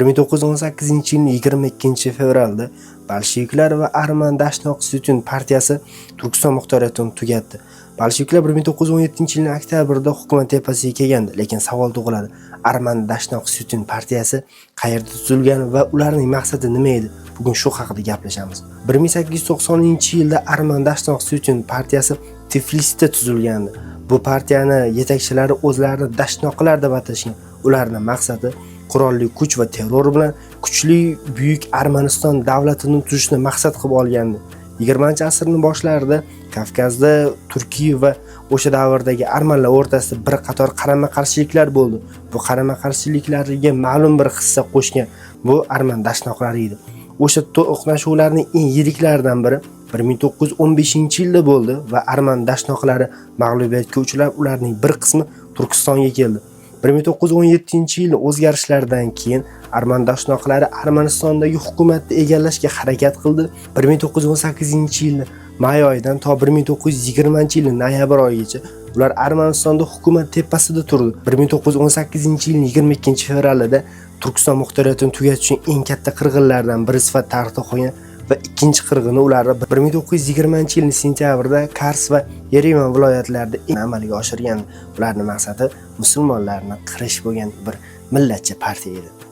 1918-yilning 22-fevralda bolsheviklar va Arman Dashnoq Syutun partiyasi Turkiston muxtoriyatini tugatdi. Bolsheviklar 1917-yilning oktyabrida hukumat tepasiga kelgandi, lekin savol tug'iladi. Arman Dashnoq Syutun partiyasi qayerda tuzilgan va ularning maqsadi nima edi? Bugun shu haqida gaplashamiz. 1890-yilda Arman Dashnoq Syutun partiyasi Tiflisda tuzilgandi. Bu partiyani yetakchilari o'zlarini Dashnoqlar deb atashgan. Ularning maqsadi qurolli kuch va terror bilan kuchli buyuk Armaniston davlatini tuzishni maqsad qilib olgandi. 20-asrning boshlarida Kavkazda Turkiya va o'sha davrdagi armanlar o'rtasida bir qator qarama-qarshiliklar bo'ldi. Bu qarama-qarshiliklarga ma'lum bir hissa qo'shgan bu Arman Dashnoqlari edi. O'sha to'qnashuvlarning eng yiriklaridan biri 1915-yilda bo'ldi va Arman Dashnoqlari mag'lubiyatga uchrab, ularning bir qismi Turkistonga keldi. 1917-yil o'zgarishlardan keyin Arman Dashnoqlari Armanistondagi hukumatni egallashga harakat qildi. 1918-yil may oyidan to 1920-yil noyabr oyigacha ular Armanistonda hukumat tepasida turdi. 1918-yilning 22-fevralida Turkiston muxtoriyatini tugatish uchun eng katta qirg'inlardan biri sifatida tarixda qolgan va ikkinchi qirg'ini ular 1920-yilning sentyabrida Kars va Yerevan viloyatlarida amalga oshirgan. Ularning maqsadi musulmonlarni qirish bo'lgan bir millatchi partiya edi.